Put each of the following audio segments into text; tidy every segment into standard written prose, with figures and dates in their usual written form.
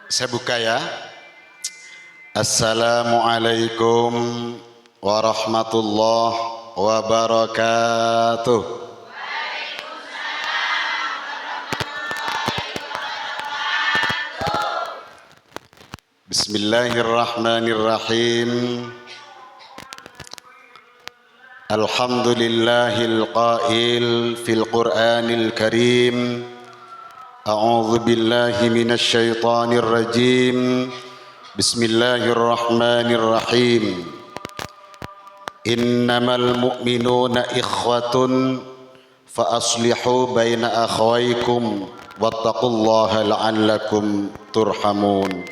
Saya buka ya. Assalamualaikum warahmatullahi wabarakatuh. Bismillahirrahmanirrahim. Alhamdulillahil qail fil Qur'anil Karim. A'udzu billahi minasy syaithanir rajim. Bismillahirrahmanirrahim. Innamal mu'minuna ikhwatun fa aslihu baina akhawaykum wattaqullaha la'allakum turhamun.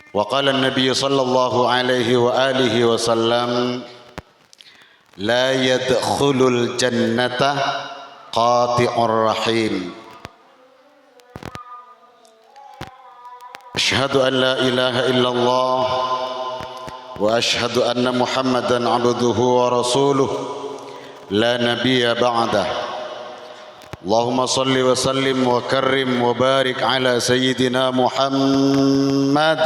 Wa qala an-nabiy sallallahu alaihi wa alihi wasallam la yadkhulul jannata qati'ur rahim. Asyhadu an la ilaha illallah wa asyhadu anna Muhammadan abduhu wa rasuluh la nabiyya ba'dah. Allahumma salli wa sallim wa karrim wa barik ala sayyidina Muhammad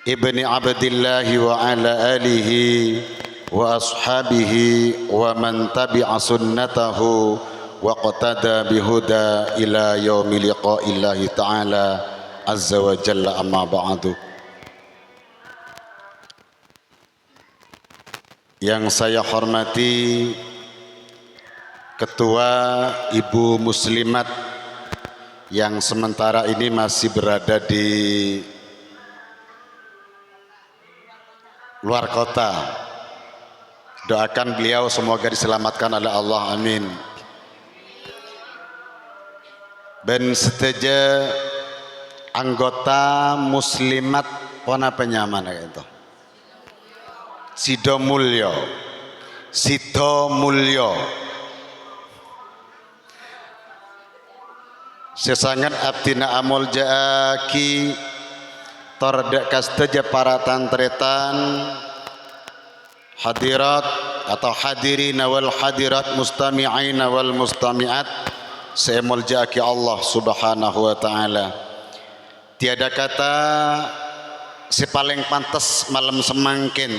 ibni Abdillah wa ala alihi wa ashabihi wa man tabi'a sunnatahu wa qatada bihuda ila yaumi liqa'illahi ta'ala azza wa jalla, amma ba'du. Yang saya hormati Ketua Ibu Muslimat yang sementara ini masih berada di luar kota. Doakan beliau semoga diselamatkan oleh Allah, amin. Ben seteja anggota muslimat pona penyaman itu. Sido Mulyo. Sesangat abdina amol jaaki tordek kasteja para tantretan hadirat atau hadirin wal hadirat, mustami'in wal mustami'at, seemol jaaki Allah subhanahu wa ta'ala. Tiada kata sepaling pantas malam semangkin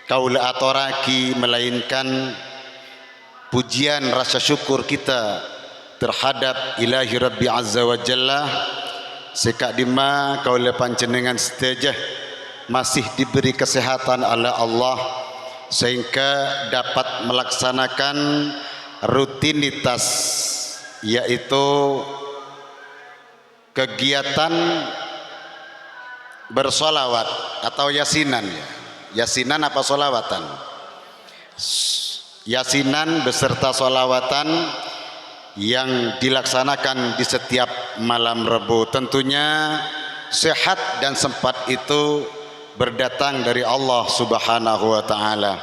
kaula atoraki melainkan pujian rasa syukur kita terhadap ilahi Rabbi Azza wa Jalla. Sekak dima kaula panjenengan setejah masih diberi kesehatan oleh Allah sehingga dapat melaksanakan rutinitas, yaitu kegiatan bersolawat atau yasinan. Yasinan apa solawatan? Yasinan beserta solawatan yang dilaksanakan di setiap malam Rabu. Tentunya sehat dan sempat itu berdatang dari Allah subhanahu wa ta'ala.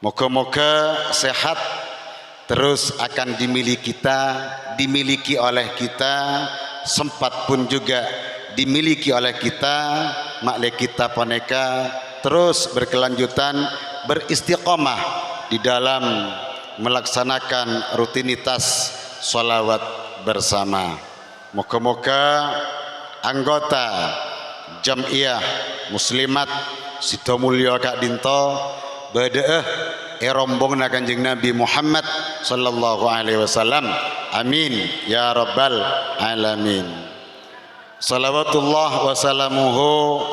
Moga-moga sehat terus akan dimiliki oleh kita, sempat pun juga dimiliki oleh kita, makle kita paneka terus berkelanjutan beristiqomah di dalam melaksanakan rutinitas sholawat bersama. Moga-moga anggota Jam'iyah Muslimat Sido Mulyo Kak Dinto badeeh rombong na Kanjeng Nabi Muhammad sallallahu alaihi wasallam, amin ya rabbal alamin. Salawatullah wassalamuhu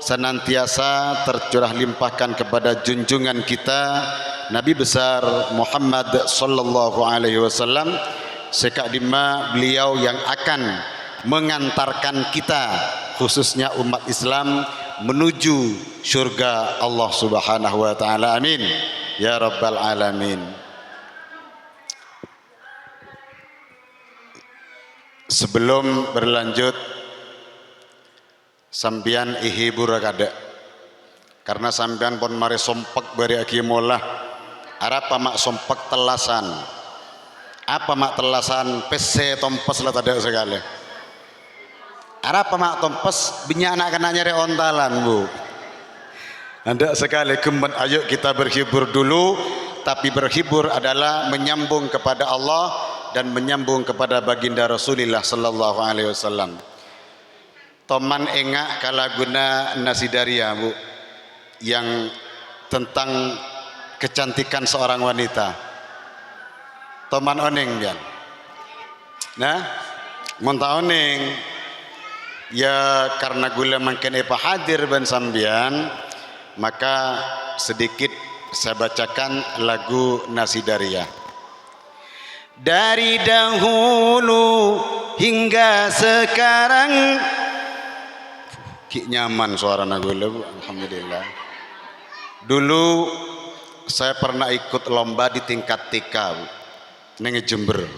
senantiasa tercurah limpahkan kepada junjungan kita Nabi besar Muhammad sallallahu alaihi wasallam. Sekak dima beliau yang akan mengantarkan kita khususnya umat Islam menuju surga Allah subhanahu wa ta'ala, amin ya rabbal alamin. Sebelum berlanjut, sambian ihibur kada karena sambian pon mari sompek bari akimolah arapa mak sompek telasan, apa mak telasan pese tompes lah tadi sekali. Arapa mak tompes binyak anak kena nyari ontalan bu. Anda sekali kemen, ayo kita berhibur dulu, tapi berhibur adalah menyambung kepada Allah dan menyambung kepada baginda Rasulullah sallallahu alaihi wasallam. Toman engak kalaguna Nasidaria Bu, yang tentang kecantikan seorang wanita. Toman oneng Bian. Nah, monta oneng ya karena gula makin epa hadir ben sambian, maka sedikit saya bacakan lagu Nasidaria. Dari dahulu hingga sekarang, ki nyaman suara nagula Bu, alhamdulillah. Dulu saya pernah ikut lomba di tingkat TK Bu, neng Jember.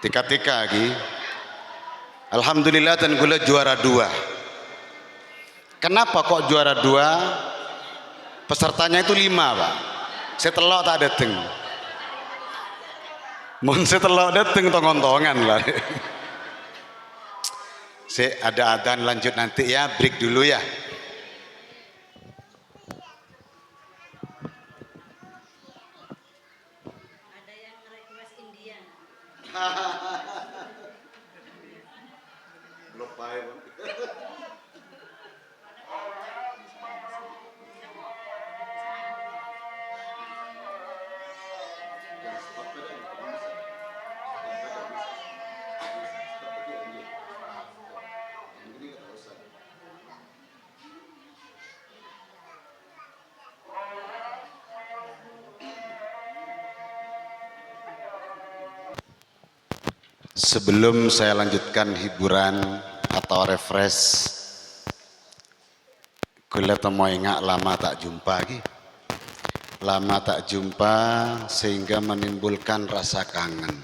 Tingkat TK lagi. Alhamdulillah dan gula juara 2. Kenapa kok juara 2? Pesertanya itu 5 Pak. Saya telok tak dateng. Mun saya telok dateng tongon-tongan lah. Saya ada adzan lanjut nanti ya, break dulu ya. Ada yang request Indian. Lupa ya Bang. Sebelum saya lanjutkan hiburan atau refresh, kula temo ingat lama tak jumpa lagi. Lama tak jumpa sehingga menimbulkan rasa kangen.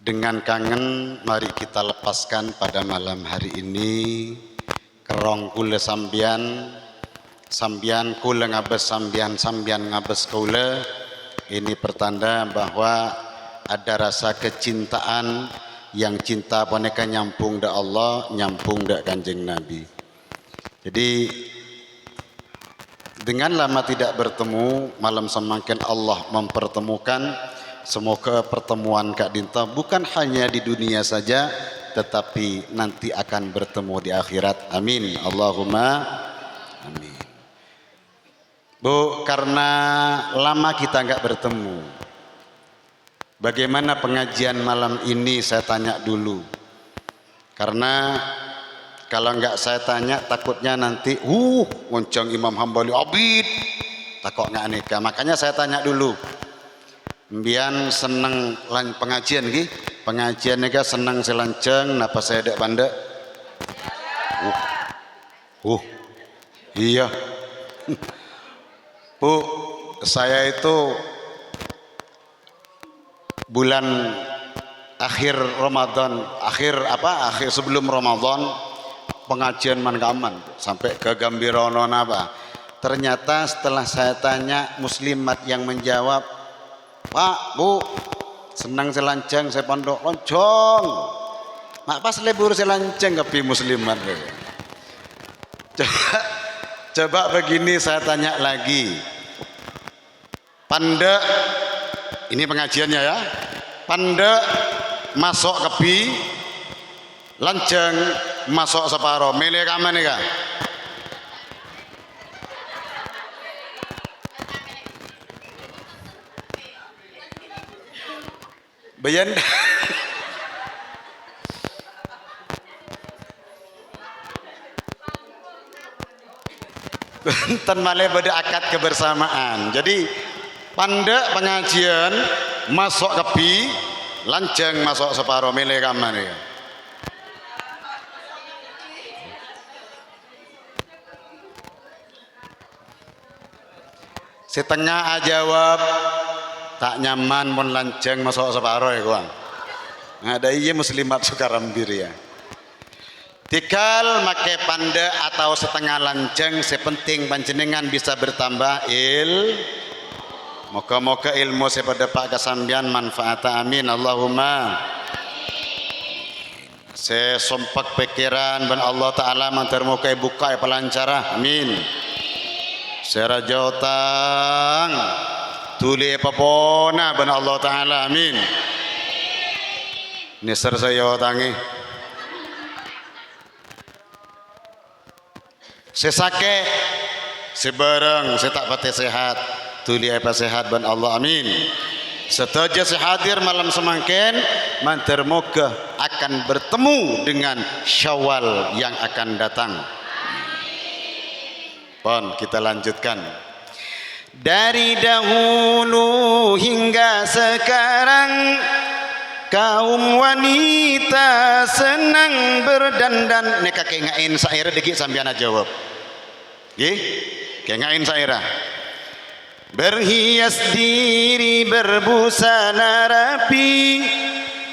Dengan kangen mari kita lepaskan pada malam hari ini kerong kula sambian, sambian kula ngabes sambian, sambian ngabes kula. Ini pertanda bahwa ada rasa kecintaan yang cinta boneka nyampung dak Allah, nyampung dak Kanjeng Nabi. Jadi dengan lama tidak bertemu, malam semakin Allah mempertemukan. Semoga pertemuan Kak Dinta bukan hanya di dunia saja, tetapi nanti akan bertemu di akhirat. Amin. Allahumma amin. Bu, karena lama kita enggak bertemu, bagaimana pengajian malam ini saya tanya dulu. Karena kalau enggak saya tanya takutnya nanti ngoncong Imam Hambali abid takut enggak nikah. Makanya saya tanya dulu. Mbian seneng pengajian ki? Pengajian nikah seneng selanceng napa saya dek bandek? Iya. Bu, saya itu bulan akhir Ramadan, akhir sebelum Ramadan pengajian mangaman sampai ke Gambirono apa. Ternyata setelah saya tanya muslimat yang menjawab, Pak, Bu, senang selanceng saya pondok loncong. Mak pas libur selanceng kepi muslimat. Coba begini saya tanya lagi. Panda, ini pengajiannya ya. Panda masuk kepi, lanceng masuk separo. Milih kaman nih kak. Bayan. Benten malih pada akad kebersamaan. Jadi panda pengajian masuk kepi, lanceng masuk separo. Milih kaman nih. Setengah jawab tak nyaman pun lanceng masuk separo ya kawan. Ada iya muslimat Sukarambir ya. Tikal make panda atau setengah lanceng, sepenting panjenengan bisa bertambah moga-moga ilmu sepada Pak Kasambian manfaat amin Allahumma. Saya sompak pikiran ben Allah Ta'ala mantarmuka buka pelancara amin. Saya rajau tang tuli papona ban Allah taala amin nisar saya tangi sesake sebarang saya tak pati sehat tuli apa sehat ban Allah amin setuju sehadir malam semangkin mantar moga akan bertemu dengan Syawal yang akan datang. Pon kita lanjutkan dari dahulu hingga sekarang kaum wanita senang berdandan nek kakek ngain saira dikit sambiana jawab nggih kengain saira berhias diri berbusana rapi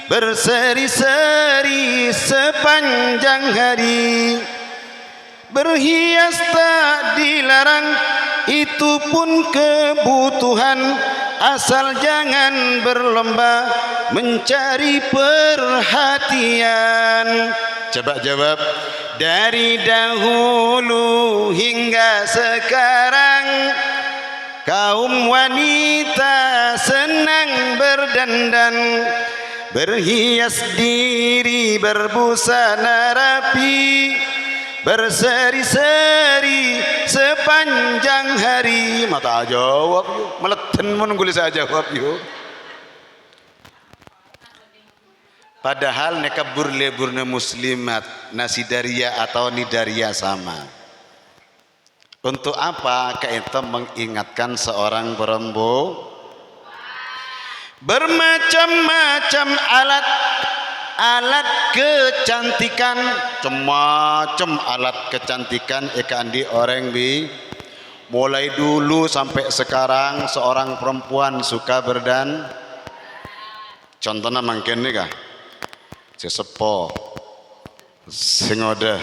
berseri-seri sepanjang hari berhias tak dilarang itu pun kebutuhan asal jangan berlomba mencari perhatian. Coba jawab. Dari dahulu hingga sekarang kaum wanita senang berdandan berhias diri berbusana rapi berseri-seri sepanjang hari. Mata jawab yuk meleten menunggu saya jawab yuk. Padahal nekabur leburna muslimat nasidaria atau nidaria sama. Untuk apa kita mengingatkan seorang perempuan? Bermacam-macam alat kecantikan, macam alat kecantikan ikan di orang bi. Mulai dulu sampai sekarang seorang perempuan suka berdan. Contohnya mungkin nih kah? Si sepo, si ngode,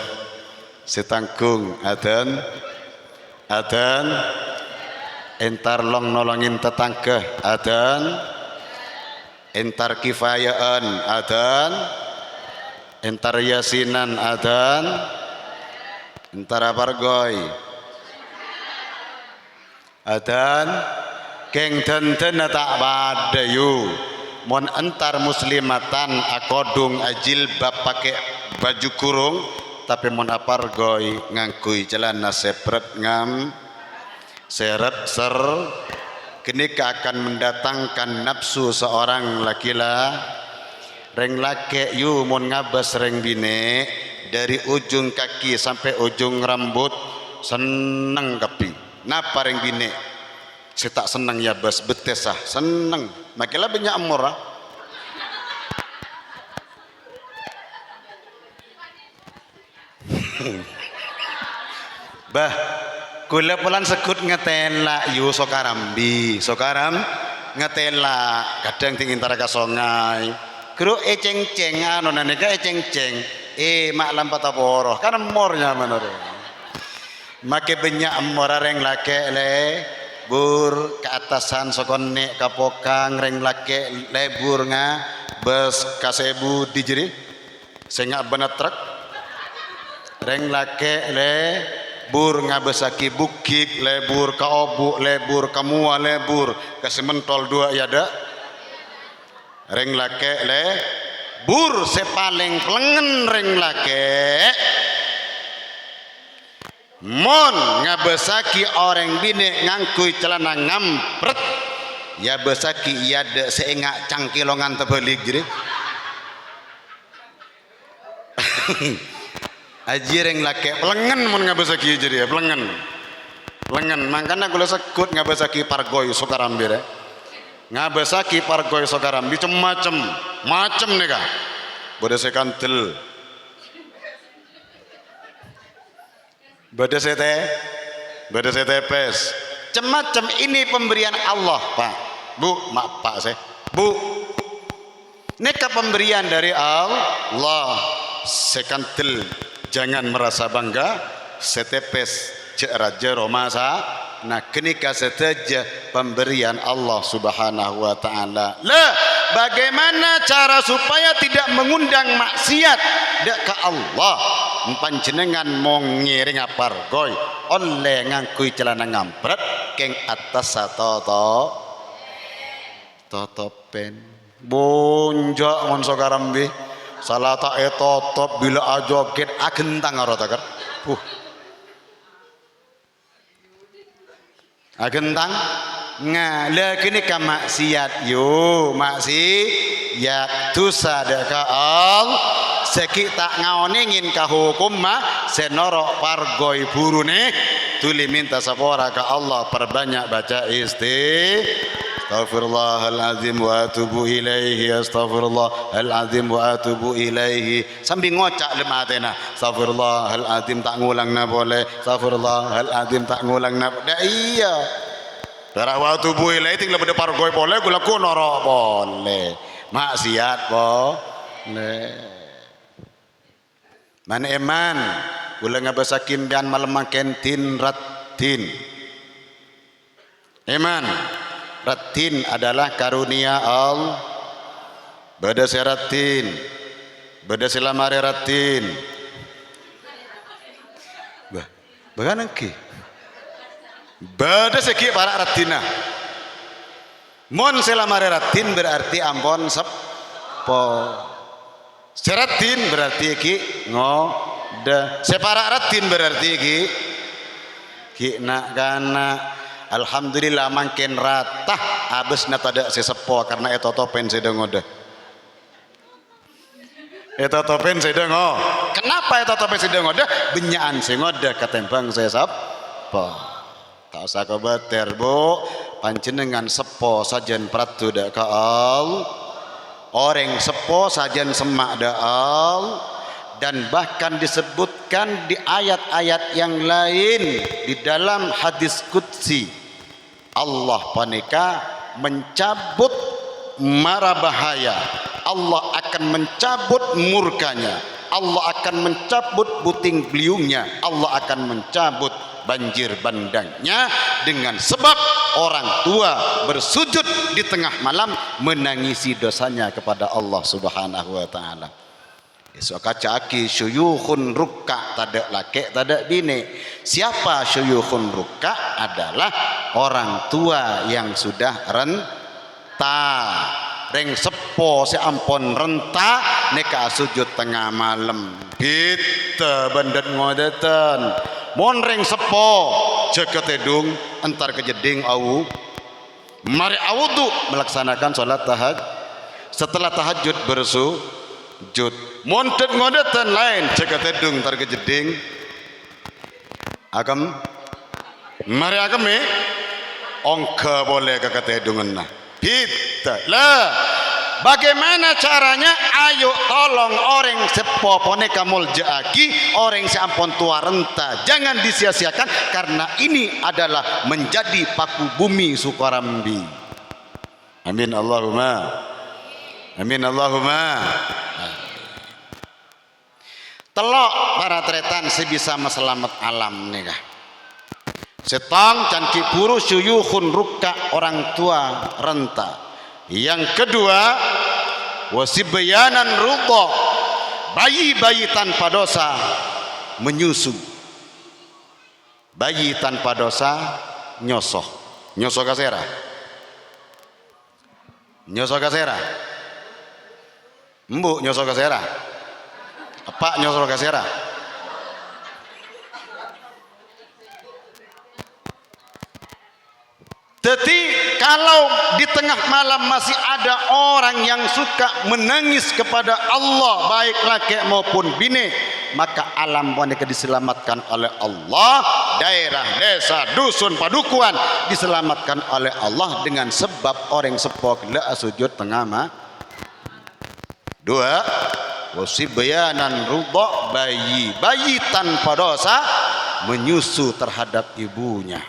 si tangkung, adan, entar long nolongin tetangga, adan, entar kifayaan, adan, entar yasinan, adan, entar apargoy, adan, keng tenten tak badayu. Mon antar muslimatan akodung ajilbab pakai baju kurung tapi mon apargoy ngangkui celana sepret ngam seret ser kenika akan mendatangkan nafsu seorang laki-laki reng laki yu mon ngabas reng bine dari ujung kaki sampai ujung rambut seneng kapi napa reng bine saya tak senang ya bas betesah senang makilah banyak amor bah kula pulan sekut ngetela yu sokaram ngetela kadang tingin taraga songai kru ceng-ceng anu naneka ceng-ceng maklam pataporoh kan amornya menurut make banyak amor reng lake le bur ke atasan sokon nek kapokang reng lake lebur nga bes kasebu dijeri sehingga bener truk reng lake le bur nga besaki bukik lebur ka obu lebur kamua lebur ke sementol dua yada reng lake le bur sepaling pelengen reng lake mon ngabesaki orang bine ngangkui celana ngampret ya besaki yada seengak cangkilongan terbalik jadi ajireng lake pelengen mon ngabesaki jadi ya pelengen makanya gula sekut ngabesaki pargoy sokaram bire ngabesaki pargoy sokaram di macem nega bodoh sekantel Bada setepes macam ini pemberian Allah Pak Bu mak Pak saya Bu neka pemberian dari Allah sekantil jangan merasa bangga setepes cek raja romasa nah kenika seteja pemberian Allah subhanahu wa ta'ala lah bagaimana cara supaya tidak mengundang maksiat dak ke Allah panjenengan mau ngiring apargoy oleh ngangkui celana ngampret keng atas satu totopen bonjak mon sokarambe salah tak totop bila ajoget agentang aro takar agentang ngala kini ka maksiat yo maksiat dosa deka al seki tak ngaoningin ka hukum ma senorok pargoi burune tuli minta sapora ka Allah perbanyak baca Astaghfirullahaladzim wa atubu ilaihi Astaghfirullahaladzim wa atubu ilaihi sambil ngocak lematena Astaghfirullahaladzim tak ngulang na boleh Astaghfirullahaladzim tak ngulang na dah iya darah wa atubu ilaihi tinggal pada pargoi boleh gula ku norok boleh maksiat boleh man eman gula ngabasakin dan malam makan tin ratin eman ratin adalah karunia Allah bada seratin bada selamare ratin bagaimana ki bada seki para ratina mon selamare ratin berarti ampon sepo seratin berarti ki ngoda separa ratin berarti ki nak kana alhamdulillah makin rata abisna tada sesepo karena etotopen sedang ngoda etotopen sedang kenapa etotopen sedang ngoda benyaan sengoda ketembang sesepo tak usah kebater bu panjenengan sepo sajen pratu dak kaal orang sepo sajen semak daal dan bahkan disebutkan di ayat-ayat yang lain di dalam hadis qudsi Allah panika mencabut mara bahaya Allah akan mencabut murkanya Allah akan mencabut puting beliungnya Allah akan mencabut banjir bandangnya dengan sebab orang tua bersujud di tengah malam menangisi dosanya kepada Allah Subhanahu wa taala. Esok kaca aki syuyukhun rukka tada laki tada bini. Siapa syuyukhun rukka adalah orang tua yang sudah renta. Reng sepo seampun renta neka sujud tengah malam. Kita bandet ngodetan. Mon reng sepo ceket edung entar kejeding au. Mari awudu melaksanakan sholat tahajud. Setelah tahajud bersujud. Montet ngodetan lain ceket edung entar kejeding. Agam. Mari agam ongka boleh keket edungan nah. Kita lah. Bagaimana caranya? Ayo tolong orang sepo poneka muljaaki, orang seampun tua renta. Jangan disia-siakan karena ini adalah menjadi paku bumi Sukarambi. Amin Allahumma. Amin Allahumma. Telok para tretan sebisa meselamat alam nikah. Setang canki puru syuyukhun rukka orang tua renta. Yang kedua wasibyanan rudha bayi-bayi tanpa dosa menyusu. Bayi tanpa dosa nyosoh. Nyosoh kasera. Nyosoh kasera. Mbok nyosoh kasera. Apa nyosoh kasera? Jadi kalau di tengah malam masih ada orang yang suka menangis kepada Allah baik laki maupun bini, maka alam wanita diselamatkan oleh Allah, daerah, desa, dusun, padukuan diselamatkan oleh Allah dengan sebab orang sepok la sujud tengah malam. Dua, wasibyanan rudha bayi tanpa dosa menyusu terhadap ibunya.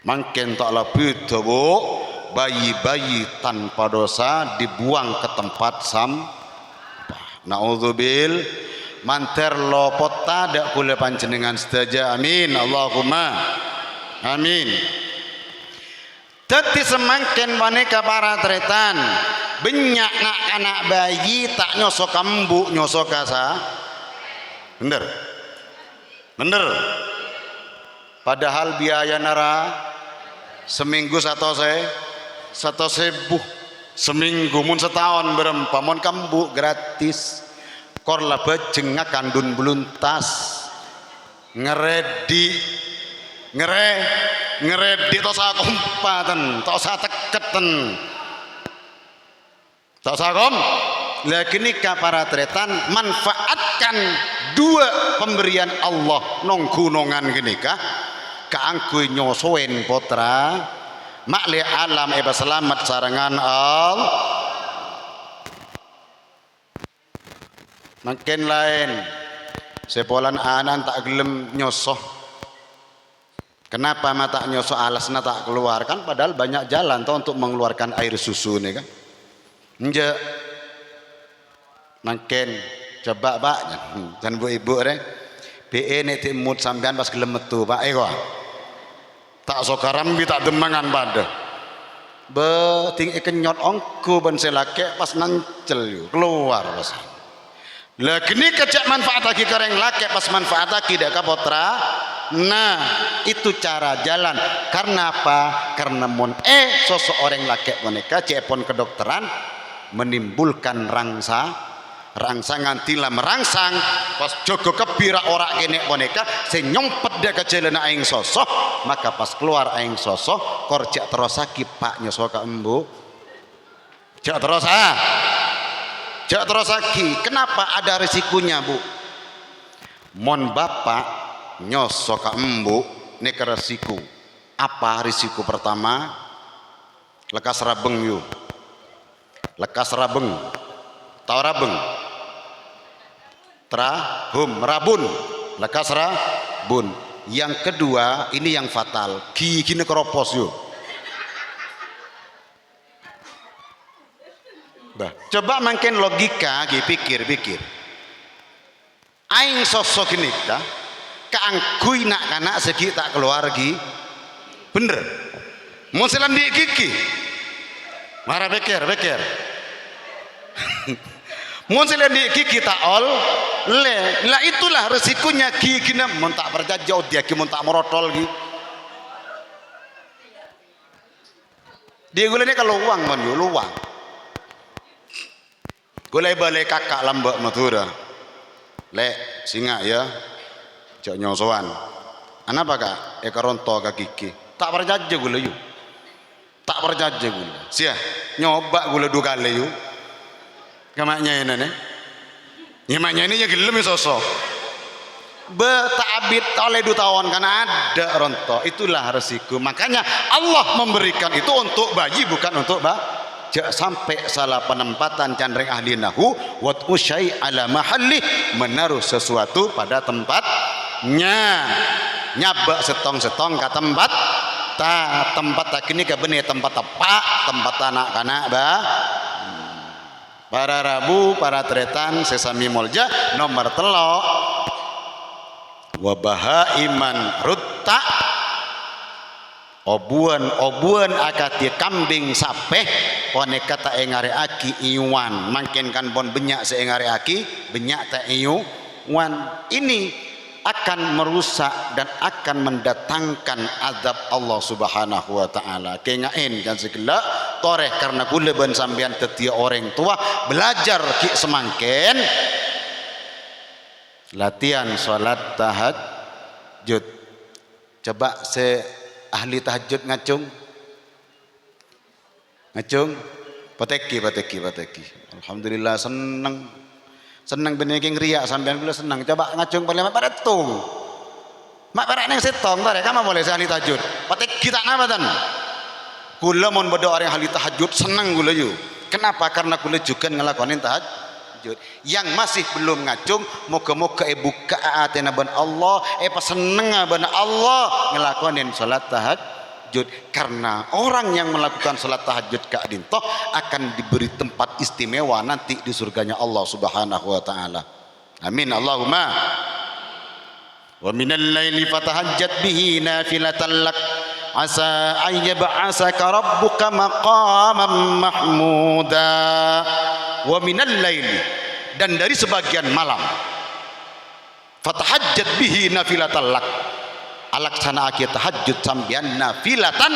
Makin tak lebih bu bayi-bayi tanpa dosa dibuang ke tempat sampah. Naudzubil manter lopot tada kule panjenengan sedaja. Amin Allahumma amin. Teti semakin wanita para tretan banyak nak anak bayi tak nyosok kambu nyosok kasa. Bener bener. Padahal biaya nara seminggu satu sebuh seminggu mun setahun berempa mon kambu gratis korla bejeng ngakandun beluntas ngeredi ngeredi tos kumpatan tos teketen tos kom lagi nikah para tretan manfaatkan dua pemberian Allah nong gunungan gini kah kaangkui nyosoen potra makli alam eba selamat sarangan Allah makin lain sepolan anan tak gelem nyosoh kenapa mata nyosoh alasnya tak keluarkan padahal banyak jalan toh untuk mengeluarkan air susu nih kan nje makin coba pak dan bu ibu deh BE nek timut sampean pas gelem metu pak kok tak sokaram bi tak demangan pada be ting kenyot ongku ben selake pas nancel yu keluar pas lah kini kecak manfaat lagi kareng lake pas manfaat lagi dak kapotra nah itu cara jalan karena apa karena mon sosok orang lake boneka cepon kedokteran menimbulkan rangsangan tila merangsang pas jogo kebira ora kene boneka senyompet dia kecelana aing sosok maka pas keluar aing sosok korjak terosaki pak nyosok ka embu jak terosaki kenapa ada risikonya bu mon bapak nyosok ka embu nek resiko apa risiko pertama lekas rabeng yu lekas rabeng tau rabeng rabun lekas rabun yang kedua ini yang fatal gigi keropos yuk bah coba makin logika pikir aing sosok ini kah keangkui nak kanak segi tak keluar gi bener mau selan di gigi marah pikir mun selain di gigi taol le lah itulah resikonya gigi na mun tak berjajau dia ki mun tak merotol gi dia gulene kalau uang man yo luang gulai balik kakak lambak matura le singa ya cok nyosoan anapa kak karonto ka gigi tak berjajau gula yu tak berjajau gula sia nyoba gula 2 kali yu kamaknya ini nih nyemaknya ini ya gelem sosok betabit oleh 2 tahun karena ada rontok itulah resiko makanya Allah memberikan itu untuk bayi bukan untuk sampai salah penempatan candreng ahli nahu wat usai ala mahalli menaruh sesuatu pada tempatnya nyabak setong ke tempat tak kini ke benih tempat tepak tempat anak-anak para rabu para tretan sesami molja nomor telok wabaha iman rutta obuan akati kambing sapeh pone kata engare aki iwan mangken kan bon benyak seengare aki benyak ta iwan ini akan merusak dan akan mendatangkan azab Allah Subhanahu wa taala. Kengaen kan segala toreh karena kula ben sampean tetia orang tua belajar ki semangken latihan salat tahajud. Coba se ahli tahajud ngacung pateki. Alhamdulillah seneng bener king riak sampean kula seneng coba ngacung paling pada tung mak parak neng setong tare kamu boleh ahli tahajud patek kita napa tan kula mon bodo orang ahli tahajud seneng kula yu kenapa karena kula juga ngelakonin tahajud yang masih belum ngacung moga-moga buka atena ban Allah pas seneng ban Allah ngelakonin salat tahajud karena orang yang melakukan salat tahajud ke adintoh akan diberi tempat istimewa nanti di surganya Allah Subhanahu wa taala. Amin Allahumma. Wa minal laili fatahajjat bihi nafilatan lak asa ay yab'asaka rabbuka maqaman mahmuda. Wa minal laili dan dari sebagian malam fatahajjat bihi nafilatan lak alaksana aki tahajud sambian nafilatan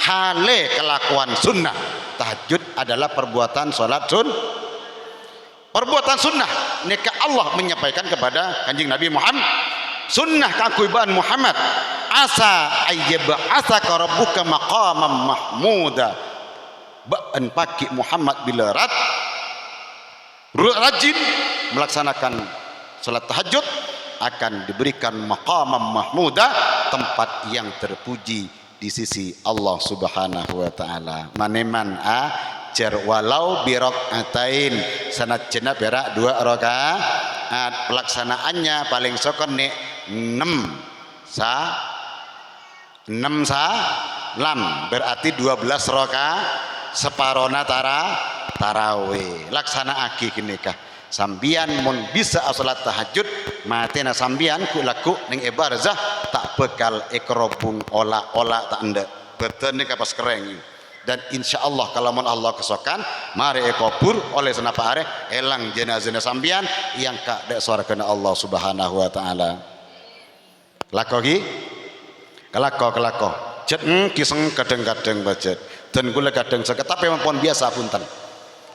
hale kelakuan sunnah tahajud adalah perbuatan sholat perbuatan sunnah. Nika Allah menyampaikan kepada Kanjeng Nabi Muhammad, sunnah kakuibaan Muhammad, asa ayyab'atsaka rabbuka maqaman mahmuda. Ba'an paki Muhammad bila rajin melaksanakan salat tahajud akan diberikan maqaman mahmuda, tempat yang terpuji di sisi Allah Subhanahu wa taala. Maneman ajar walau biraqatain, sanad jenab berak 2 rakaat. Pelaksanaannya paling sokon nek 6 salam berarti 12 rakaat, separona tarawih. Laksana aki kinikah sambian mun bisa salat tahajud matena sambian ku laku ning ibarzah tak bekal ekrobung ola-ola tak ndak beten ning kapas kereng. Dan insyaallah kalau mun Allah kesokan mari ekobur oleh senapa are elang jenazah sambian yang kak dek surga Allah Subhanahu wa taala. Lakogi kelako jet kiseng kadang-kadang budget dan kula kadang saged tapi ampun biasa punten.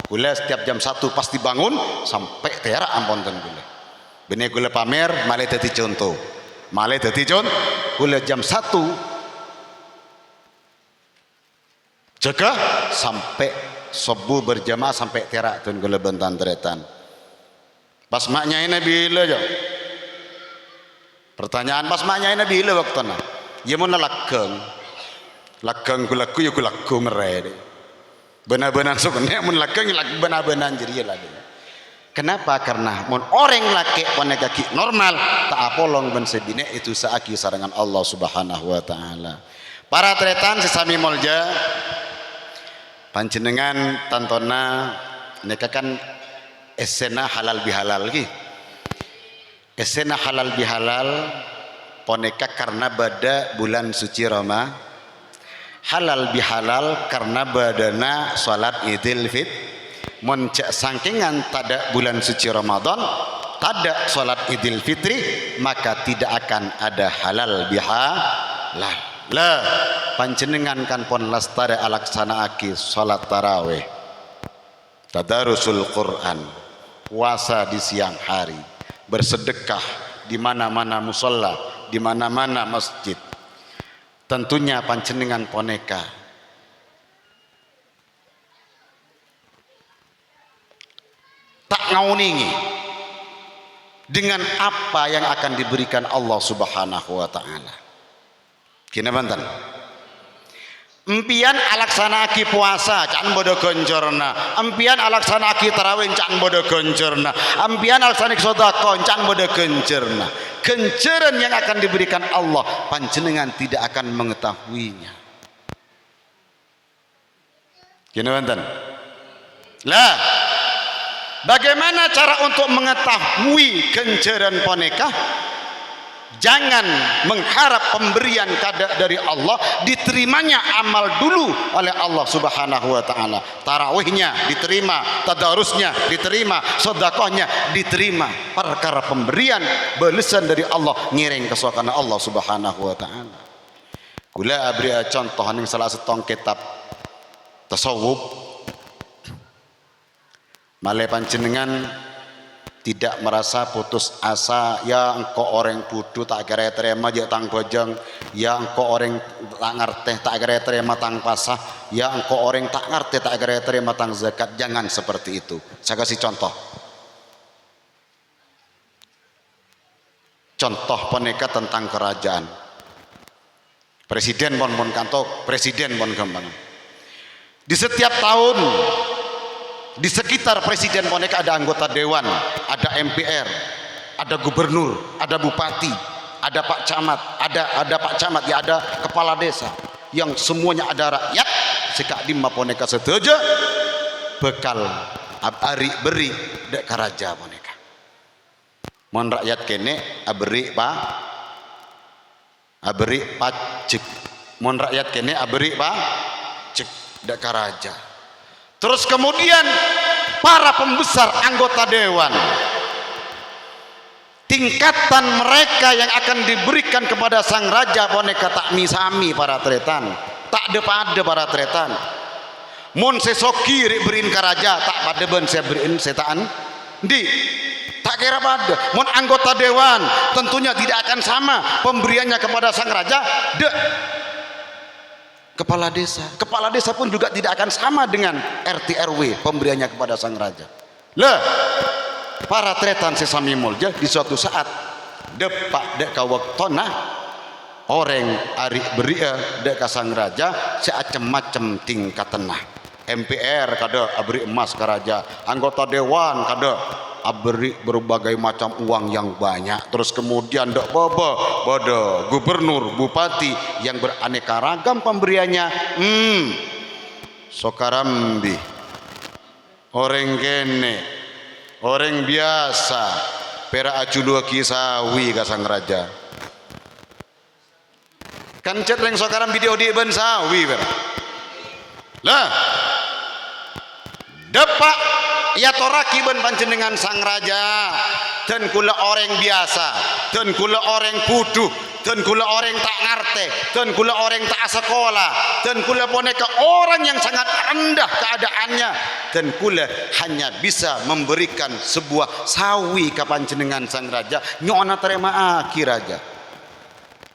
Kula setiap jam 1 pasti bangun sampai terak ampun ten kula. Bene kula pamer malah dadi contoh. Kula jam 1 jaga sampai subuh berjamaah sampai terak ten kula bentan teretan. Pas maknya ini bila jo? Pertanyaan pas maknya ini bila waktuna? Ya mun lakeng kula ku ya kula ku mere. Benar-benar sukune mun lakeng benar-benar jadi lah. Kenapa? Karena mun orang laki wana kaki normal tak apolong ben sebine itu saaki sarangan Allah Subhanahu wa taala. Para tretan sesami molja panjenengan tantona neka kan esena halal bihalal ki. Esena halal bihalal poneka karena bada bulan suci Ramadan. Halal bihalal karena badana salat Idul Fitri. Mun cak sangkingan tada bulan suci Ramadan, tada salat Idul Fitri, maka tidak akan ada halal bihalal. Lah panjenengan kan pon lastare alaksanaake salat tarawih, tadarusul Quran, puasa di siang hari, bersedekah di mana-mana musalla, di mana-mana masjid. Tentunya panjenengan poneka tak ngauningi dengan apa yang akan diberikan Allah Subhanahu wa taala. Kina banten. Empian alaksanaki puasa can bodo gonjorna, empian alaksanaki tarawih can bodo gonjorna, empian alaksanaki sedekah can bodo gonjorna. Genceran yang akan diberikan Allah panjenengan tidak akan mengetahuinya. Kina banten. Lah bagaimana cara untuk mengetahui ganjaran ponekah? Jangan mengharap pemberian kada dari Allah, diterimanya amal dulu oleh Allah Subhanahu wa taala. Tarawihnya diterima, tadarusnya diterima, sedekahnya diterima. Perkara pemberian balasan dari Allah ngiring kesukaan Allah Subhanahu wa taala. Kula abri contoh ning salah setong kitab tasawuf. Male panjenengan tidak merasa putus asa, ya engkau orang bodoh tak kira terima je tang bojong, ya engkau orang tak ngerti tak kira terima tang pasah, ya engkau orang tak ngerti tak kira terima tang zakat. Jangan seperti itu. Saya kasih contoh poneka tentang kerajaan. Presiden pon kantor, presiden pon gampang. Di setiap tahun di sekitar presiden poneka ada anggota dewan, ada MPR, ada gubernur, ada bupati, ada pak camat, ada pak camat, ya ada kepala desa, yang semuanya ada rakyat. Sekak dimma poneka setuju bekal ari beri dek karaja poneka. Mon rakyat kene aberi pajak, mon rakyat kene aberi pajak dek karaja. Terus kemudian para pembesar anggota dewan, tingkatan mereka yang akan diberikan kepada sang raja poneka tak misami para tretan, tak depada para tretan. mun sesoki rek berin ka raja tak pada ben saya berin setaan di tak kira pada mun anggota dewan tentunya tidak akan sama pemberiannya kepada sang raja de kepala desa pun juga tidak akan sama dengan RT RW pemberiannya kepada sang raja. Lah para tretan sesami mulja di suatu saat depak dek ka waktona orang ari beria dek ka sang raja seacem-macem tingkatanah. MPR kada abri emas ka raja, anggota dewan kada abri berbagai macam uang yang banyak, terus kemudian dok bodo gubernur bupati yang beraneka ragam pemberiannya. Sokarambi orang kene orang biasa pera aculu kisawi ka sang raja kan cet reng sokarambi di odi ben sawi pera lah depak ya toraki ben panjenengan sang raja dan kula orang biasa dan kula orang puduh dan kula orang tak ngerti dan kula orang tak sekolah dan kula boneka orang yang sangat rendah keadaannya dan kula hanya bisa memberikan sebuah sawi ke panjenengan sang raja nyona terima aki raja.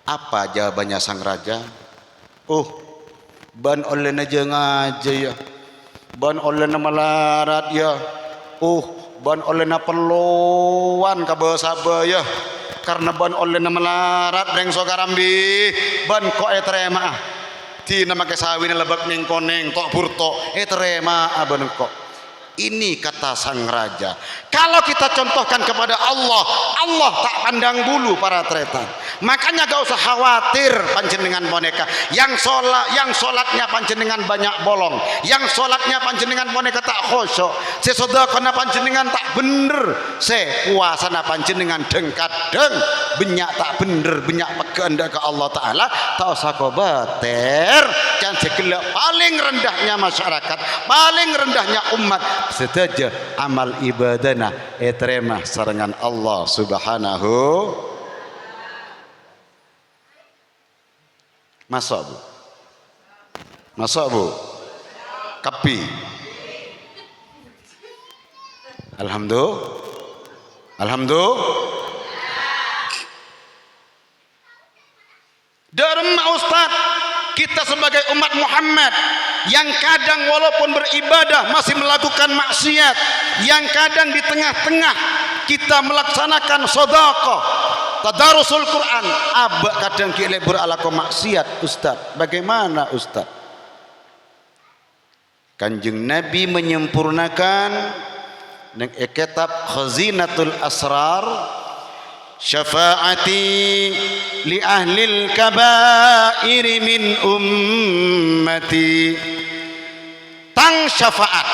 Apa jawabannya sang raja? Ban oleh aja ngaja ya, ban oleh melarat ya, ban oleh perluan kabeh ya, karena ban oleh melarat reng sokarambi ban kok terema di nama kesawin lebak ning koneng tok burto terema ban kok. Ini kata sang raja. Kalau kita contohkan kepada Allah, Allah tak pandang bulu para tretan. Makanya gak usah khawatir panjenengan boneka. Yang sholatnya panjenengan banyak bolong, yang sholatnya panjenengan boneka tak khusyuk, sesodakana panjenengan tak bener, puasana panjenengan dengkadeng benyak tak bener, benyak pekehendak ke Allah Ta'ala. Tak usah khawatir. Jangan segelak paling rendahnya masyarakat, paling rendahnya umat sedaja amal ibadana terima sarangan Allah Subhanahu. Masuk bu kapi alhamdulillah derma Ustaz kita sebagai umat Muhammad yang kadang walaupun beribadah masih melakukan maksiat, yang kadang di tengah-tengah kita melaksanakan sedekah, tadarusul Quran, abak kadang kita beralaku maksiat. Ustaz, bagaimana Ustaz? Kanjeng Nabi menyempurnakan dengan kitab Khazinatul Asrar, syafaati li ahlil kabair min ummati, tang syafaat,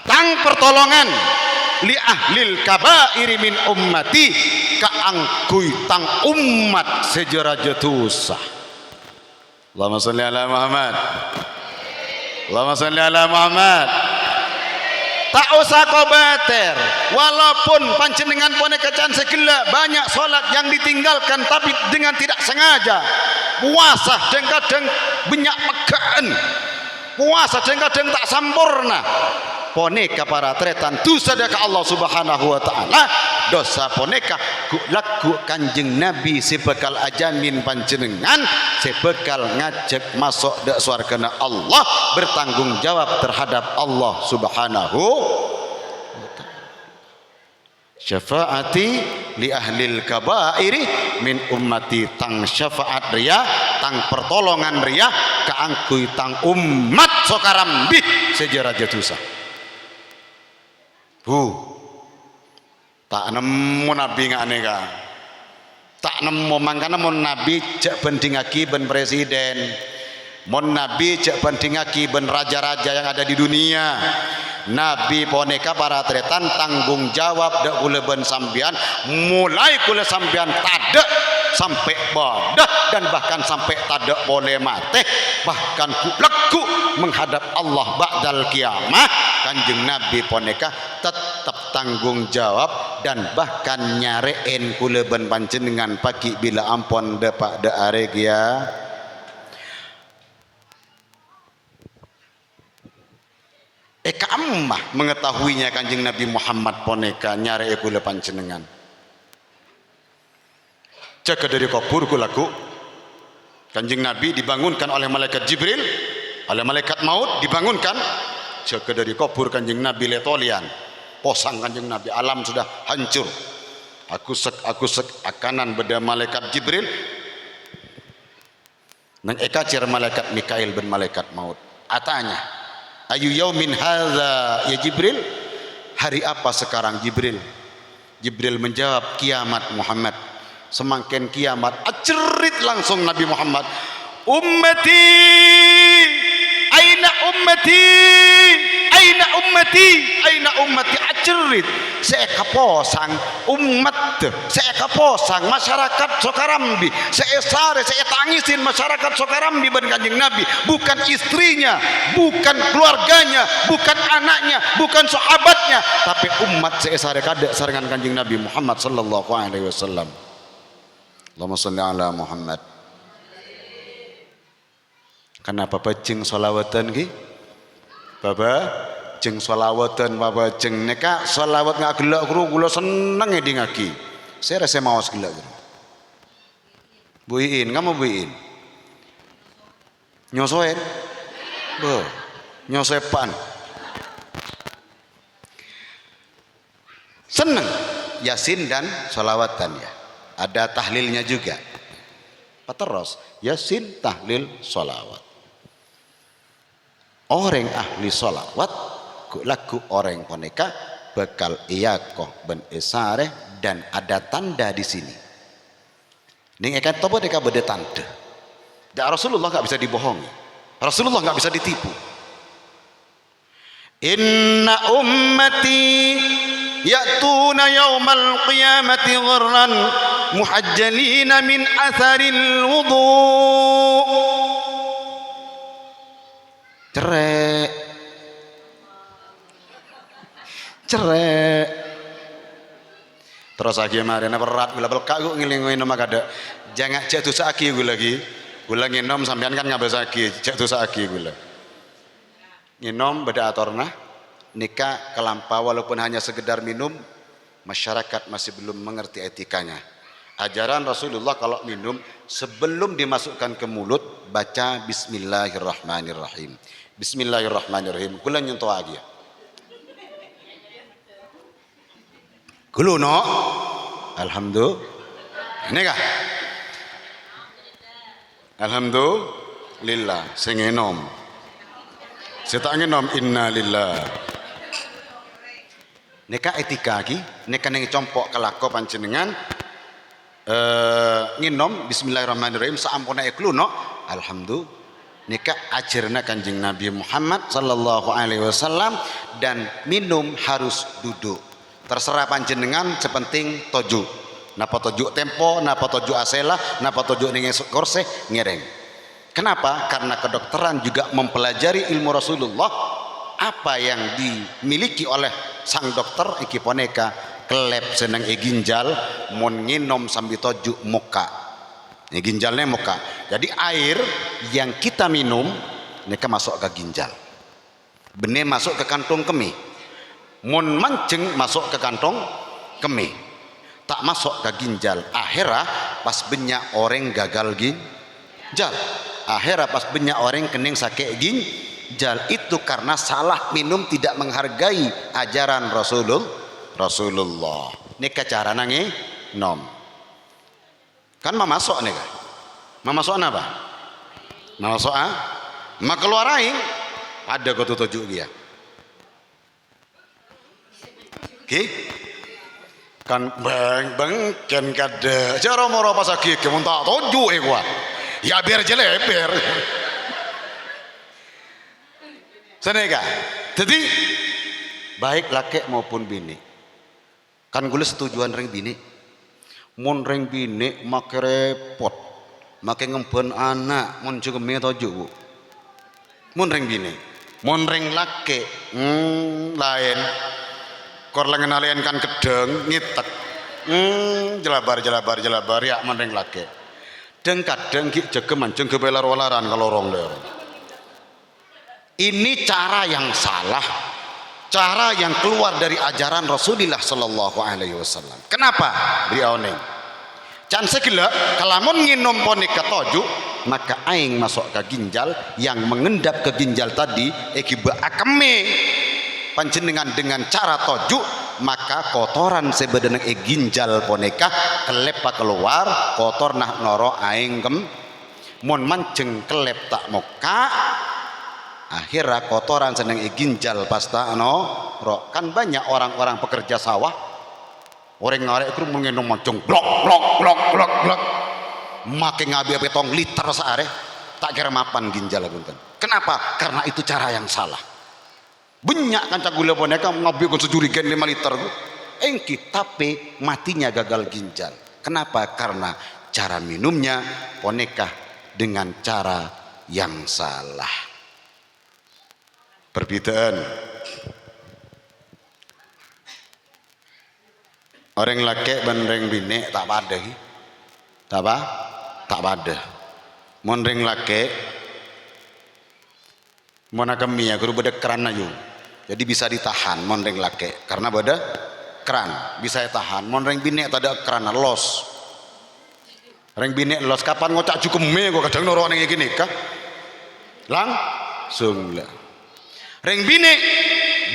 tang pertolongan li ahlil kabair min ummati kaangkui tang umat sejeraja dosa. Allahumma shalli ala Muhammad, Allahumma shalli ala Muhammad. Tak usah khawatir, walaupun panjenengan boneka can segala banyak solat yang ditinggalkan tapi dengan tidak sengaja, puasa kadang banyak pegaan, puasa kadang tak sempurna, boneka para tretan dosa ke Allah Subhanahu wa Ta'ala. Dosa boneka lagu Kanjeng Nabi sebekal ajamin panjenengan, sebekal ngajak masuk dak swargana Allah, bertanggung jawab terhadap Allah Subhanahu wa Ta'ala. Syafaati li ahlil kabairi min ummati, tang syafaat ria, tang pertolongan ria kaangkui tang umat sokarambi sejarah dosa. Tak nemu nabi ngak neka, tak nemu mangkana mon nabi cek bandingaki ben presiden, mon nabi cek bandingaki ben raja-raja yang ada di dunia. Nabi boneka para tretan tanggung jawab dak kula ben sambian, mulai kula sambian tade sampai badah dan bahkan sampai tade boleh mati, bahkan leku menghadap Allah ba'dal kiamah. Kanjeng Nabi boneka tetap tanggung jawab dan bahkan nyarein kula ben panjenengan pagi bila ampon depak de arek ya. Eka ammah mengetahuinya Kanjeng Nabi Muhammad poneka nyare kula panjenengan. Jaga dari kubur kulaku. Kanjeng Nabi dibangunkan oleh malaikat Jibril, oleh malaikat maut dibangunkan. Jaga dari kubur Kanjeng Nabi letolian. Posang Kanjeng Nabi, alam sudah hancur. Aku sek akanan beda malaikat Jibril. Nang eka cer malaikat Mikail ben malaikat maut. Atanya, ayu yaumin hadza ya Jibril? Hari apa sekarang Jibril? Jibril menjawab, kiamat Muhammad. Semakin kiamat, acerit langsung Nabi Muhammad. Ummati, aina ummati, aina ummati, aina ummati, acerit. Saya kaposang umat, saya kaposang masyarakat Sokarambi, saya sare, saya tangisin masyarakat Sokarambi ben Kanjeng Nabi, bukan istrinya, bukan keluarganya, bukan anaknya, bukan sahabatnya, tapi umat saya sare kada sarengan Kanjeng Nabi Muhammad sallallahu alaihi wasallam. Allahumma shalli ala Muhammad. Kenapa pejeng sholawatan ki? Baba jeng sholawatan baba jeng neka sholawat ngak gelak kula seneng e ngaki. Saya rasa mawas gelak. Buiin, kamu buiin. Nyosoen. Bo. Nyosepan. Seneng Yasin dan sholawatan ya. Ada tahlilnya juga. Terus Yasin tahlil sholawat. Orang ahli sholawat lagu orang poneka bekal iyakoh ben isare dan ada tanda di sini. Ning ekan tobo deka beda tanda. Dan Rasulullah nggak bisa dibohongi. Rasulullah nggak bisa ditipu. Inna ummati ya'tuna yaumal qiyamati ghurran muhajjalina min atharil wudu. Cerek terus lagi kemarin berat gula belkak gue ngiling nama kada jangan jatuh saki gue lagi gula nginom sampean kan ngabas saki jatuh saki gula nginom beda atorna nikah kelampau walaupun hanya sekedar minum masyarakat masih belum mengerti etikanya. Ajaran Rasulullah kalau minum sebelum dimasukkan ke mulut baca Bismillahirrahmanirrahim. Bismillahirrahmanirrahim. Kula nyentuh lagi ya. Kulu no. Alhamdulillah. Ini kah? Alhamdulillah. Sing enom. Saya ngenom inna lillah. Neka etika ki, neka neng compok kelako panjenengan nginom Bismillahirrahmanirrahim saampuna ekluno alhamdulillah. Neka ajarna Kanjeng Nabi Muhammad sallallahu alaihi wasallam dan minum harus duduk. Terserah panjenengan sepenting toju. Napa toju tempo, napa toju asela, napa toju ning korse ngereng. Kenapa? Karena kedokteran juga mempelajari ilmu Rasulullah. Apa yang dimiliki oleh sang dokter iki poneka kelep seneng ginjal mon nginom sambil toju muka. Ini ginjalnya muka. Jadi air yang kita minum neka masuk ke ginjal. Benih masuk ke kantong kemih. Mon mancing masuk ke kantong kemih. Tak masuk ke ginjal. Akhirnya pas banyak orang gagal ginjal. Akhirnya pas banyak orang kening sakit ginjal itu karena salah minum tidak menghargai ajaran Rasulullah. Neka cara nangi nom. Kan mamasok nih kan? Mamasok apa? Mamasok mak keluar aing ada kau tujuh dia. Oke? Kan bang kan kada. Cara mau apa sakit? Kamu tak tujuh gua. Ya biar jeleber. Senega. Jadi baik laki maupun bini. Kan gue setujuan ring bini. Mun ring bini make repot. Make ngemben anak mun juga me toju. Mun ring bini. Mun ring laki lain. Kor lengan alian kan kedeng ngitek. Jelabar ya mun ring laki. Deng kadang ki jegeman jeng gebelar walaran kalau rong ler. Ini cara yang salah cara yang keluar dari ajaran Rasulullah sallallahu alaihi wasallam. Kenapa? Beliau ning can segala kalamun nginum poneka toju maka aing masuk ke ginjal, yang mengendap ke ginjal tadi ekiba akeme panjenengan dengan cara toju, maka kotoran sebedeneng ginjal poneka kelepa keluar kotor nah noro aing kem mon manceng kelep tak moka akhirnya kotoran seneng ginjal pasta ro. Kan banyak orang-orang pekerja sawah orang ngarek itu mengenung mancung blok blok blok blok blok makin ngabi betong liter seare tak kira mapan ginjal punten. Kenapa? Karena itu cara yang salah. Banyak kan cagula boneka ngabi kon sejurigen 5 liter tuh engki tapi matinya gagal ginjal. Kenapa? Karena cara minumnya boneka dengan cara yang salah. Perbedaan orang laki bandeng bini tak pada tak apa tak pada mondeng laki mona kami ya guru beda keran ayu jadi bisa ditahan mondeng laki karena beda keran bisa tahan mondeng bini tak ada keran los reng bini los kapan ngocak cukup me gua kadang noro neng gini kah langsung lah reng bini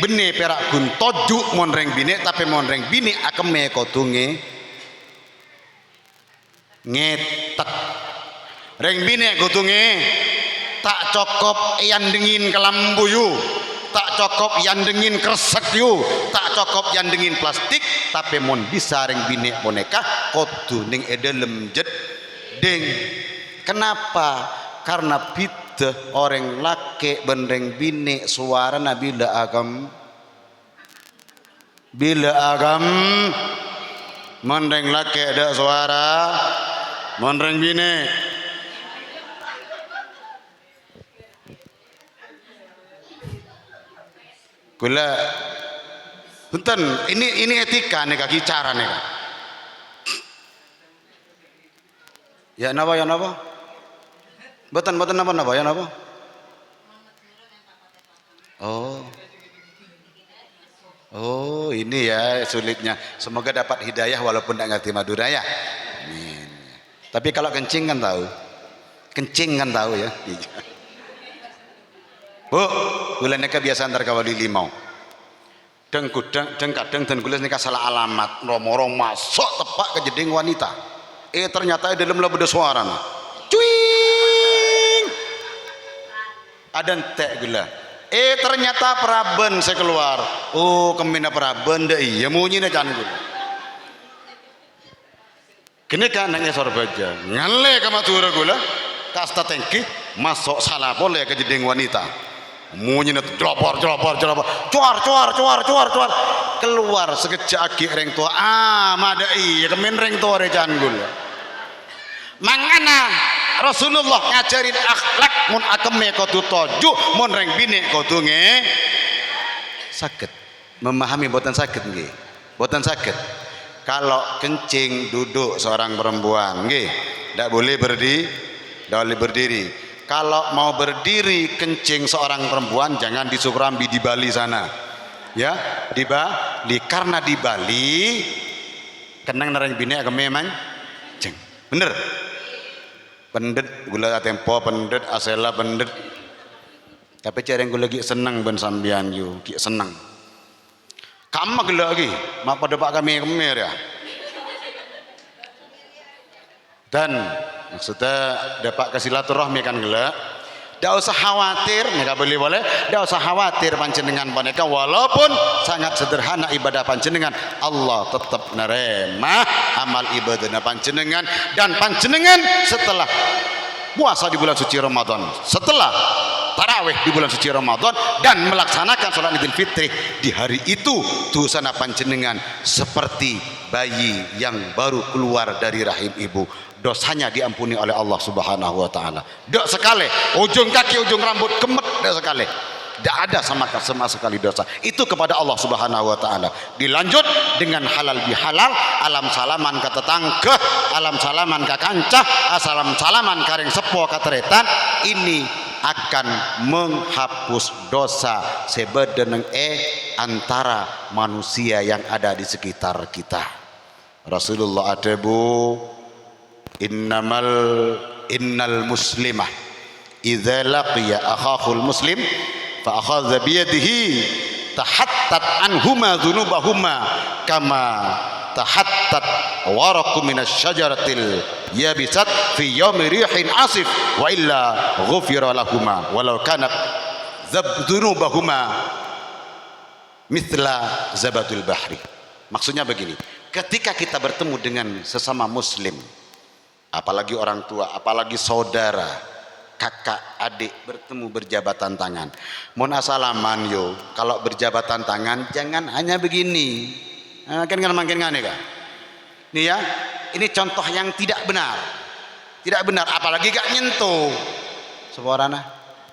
bene perak gun toju mon reng bini tapi mon reng bini akeme kotunge ngetek reng bini kotunge tak cokop yan dengin kelambu yu tak cokop yan dengin kresek yu tak cokop yan dengin plastik tapi mon bisa reng bini boneka kotu ning edelem jeding. Kenapa? Karena orang laki bendeng bini suara bila agam mendeng laki ada suara mendeng bini gula punten ini etika nih kaki cara nih ya napa Batan napa ya napa? Oh ini ya sulitnya. Semoga dapat hidayah walaupun tidak ngerti Madura ya. Amin. Tapi kalau kencing kan tahu ya. Bu, gula neka biasa antar kawali limau. Deng kadang dan gula neka salah alamat. Romorong masuk tepak ke jeding wanita. Ternyata dalam labu suara. Ada entek gula ternyata peraben saya keluar kemina peraben deh iya munyinya jangan gula kini kan nanya sorbaja ngale ke matura gula kasta tengki masuk salah boleh ke jeding wanita munyinya jelopor cuar keluar sekejap aki reng tua mada iya kemin reng tua jangan gula mangana Rasulullah ngajarin akhlak mun akeme kotu toju mun reng bini kotu sakit memahami boten sakit nggih boten sakit kalau kencing duduk seorang perempuan nggih ndak boleh berdiri kalau mau berdiri kencing seorang perempuan jangan di Surambi di Bali sana ya di Bali karena di Bali kenang reng bini akeme mancing bener pendet gula tempo pendet asela pendet tapi cara yang gula lagi senang ben sambian yu ki senang kamu gula lagi mak pada pak kami kemer ya dan maksudnya dapat kesilaturahmi kan gula tidak usah khawatir mereka boleh tidak usah khawatir panjenengan boneka walaupun sangat sederhana ibadah panjenengan Allah tetap nerema amal ibadah panjenengan dan panjenengan setelah puasa di bulan suci Ramadan setelah tarawih di bulan suci Ramadan dan melaksanakan sholat Idul Fitri di hari itu dosana panjenengan seperti bayi yang baru keluar dari rahim ibu dosanya diampuni oleh Allah Subhanahu wa taala. Dak sekali ujung kaki ujung rambut kemet dak sekali. Dak ada sama sekali dosa. Itu kepada Allah Subhanahu wa taala. Dilanjut dengan halal bihalal, alam salaman ka tetangga, alam salaman ka kancah, asalam salaman kareng sepo katretan ini akan menghapus dosa sebedeneng antara manusia yang ada di sekitar kita. Rasulullah ada bu, innal muslimah idza laqiya akhahul muslim fa akhadha bi yadihi tahattat anhuma dzunubahuma kama tahattat waraqu minasy syajaratil yabisat fi yaumi rihin asif wa illa ghufira lahuma walau kanat dzunubahuma mithla zabadul bahri. Maksudnya begini, ketika kita bertemu dengan sesama muslim, apalagi orang tua, apalagi saudara, kakak, adik, bertemu berjabatan tangan, mohon asalaman yo, kalau berjabatan tangan jangan hanya begini, kan makin ngane kan nih ya, ini contoh yang tidak benar, apalagi gak nyentuh seborana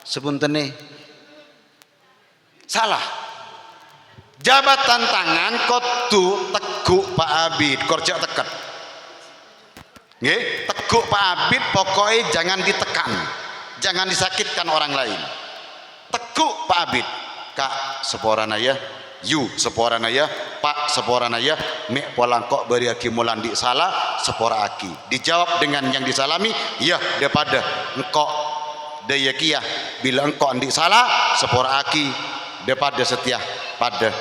sepunten nih salah. Jabatan tangan kotu teguk Pak Abid korjak teket nggih, teguk Pak Abid pokoknya jangan ditekan, jangan disakitkan orang lain. Teguk Pak Abid, kak seporana ya, yu seporana ya, pak seporana ya, mek polangkok beri aki mulandi salah sepora aki, dijawab dengan yang disalami ya daripada engkau daya kia, bila engkau andi salah sepora aki daripada setia pada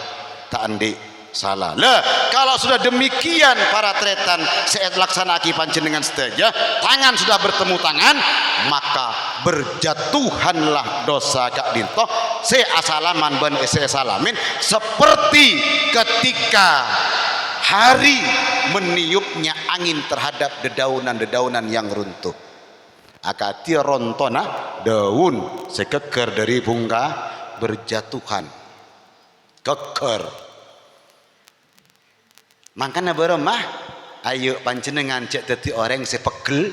tak andi salah. Lah kalau sudah demikian para tretan seet laksana aki panjenengan sedaja, tangan sudah bertemu tangan, maka berjatuhanlah dosa kak dinto se asalaman ben se salamin, seperti ketika hari meniupnya angin terhadap dedaunan-dedaunan yang runtuh. Akati rontona daun sekeker dari bunga berjatuhan keker. Makanya beremah, ayo panjenengan cek dadi orang sepegel,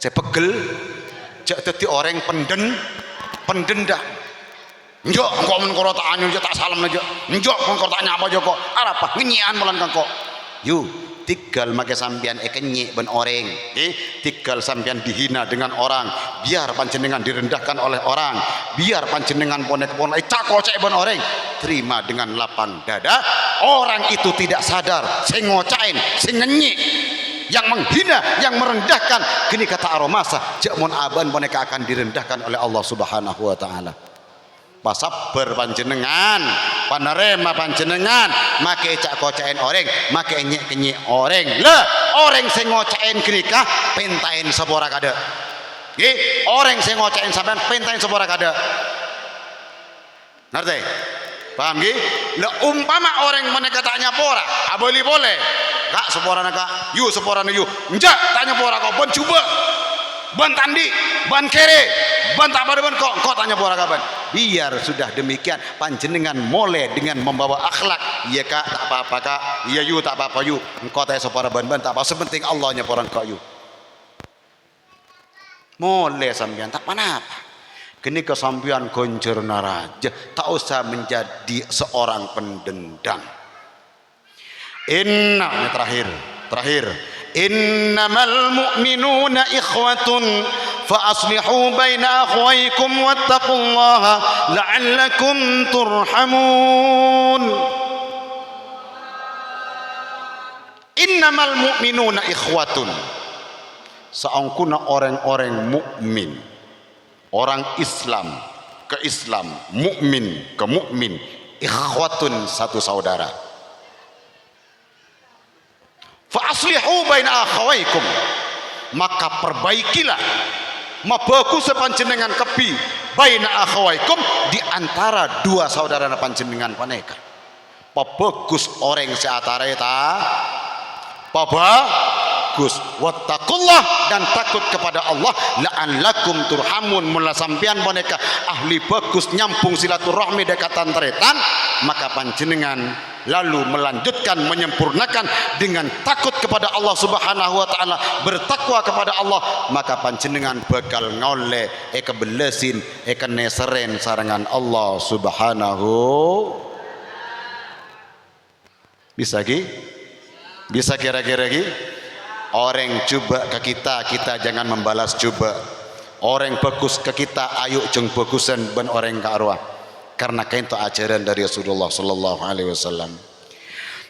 cek dadi orang pendendam. Njok engkau menkoro tak anyu tak salam aja. Njok menkoro tak nyapa aja kok. Apa ngenyian melan kok. Yu tinggal make sampean kenyek ben orang, tinggal sampean dihina dengan orang, biar panjenengan direndahkan oleh orang, biar panjenengan ponek-ponek cakocek ben orang, terima dengan lapang dada. Orang itu tidak sadar, sing ngocain, sing ngenyek, yang menghina, yang merendahkan, gini kata Aromasa, jakmon aban boneka akan direndahkan oleh Allah Subhanahu wa taala. Pasaber panjenengan, panerema panjenengan, make cak kocain orang, make nyek orang. Lah orang sing ngocain genika pentain sepora kada. Nggih, orang sing ngocain sampean pentain sepora kada. Ngerti? Paham nggih? Lah umpama orang meneka tanya pora, boleh. Kak sepora kak, yu sepora yu. Njak tanya pora kok ben coba. Ban tandi, ban kere, ban tak pada ban kok tanya pora kapan? Biar sudah demikian panjenengan mulai dengan membawa akhlak. Iya kak tak apa-apa kak, iya yu tak apa-apa yu. Engkau tanya separa ban tak apa, sepenting Allahnya porang kau yu. Mulai sampean tak apa-apa. Kini kesampian gonjor naraja, tak usah menjadi seorang pendendam. Inna terakhir. Innamal mu'minuna ikhwatun fa aslihu baina akhwaykum wattaqullaha la'allakum turhamun. Innamal mu'minuna ikhwatun, saangkuna orang-orang mukmin, orang Islam ke Islam, mukmin ke mukmin, ikhwatun satu saudara. Fa aslihu baina akhawaikum, maka perbaikilah mabagus panjenengan kepi baina akhawaikum, di antara dua saudara panjenengan paneka. Pabagus orang seatara eta pabagus, wattaqullah, dan takut kepada Allah, la'allakum turhamun, mula sampean boneka ahli bagus nyampung silaturahmi dekatan teretan, maka panjenengan lalu melanjutkan menyempurnakan dengan takut kepada Allah Subhanahu wa taala, bertakwa kepada Allah, maka panjenengan bakal ngoleh kebelesin keneseren sarangan Allah Subhanahu. Bisa kira-kira orang coba ke kita jangan membalas coba. Orang bagus ke kita ayo jeng bagusan ben orang ke arwah. karena kain itu ajaran dari Rasulullah sallallahu alaihi wasallam.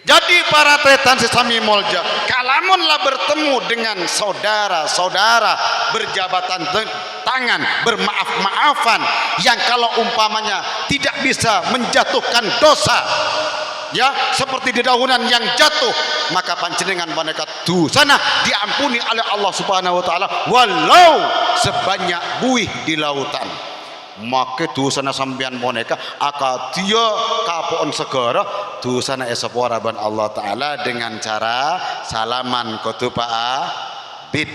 Jadi para tretan sesami molja, kalamunlah bertemu dengan saudara-saudara berjabatan tangan, bermaaf-maafan yang kalau umpamanya tidak bisa menjatuhkan dosa, ya seperti dedaunan yang jatuh, maka panjenengan mereka dosana diampuni oleh Allah Subhanahu wa taala walau sebanyak buih di lautan. Maka dosana sampean boneka aka dia kapoon segara dosana esapora ban Allah taala dengan cara salaman kotu bid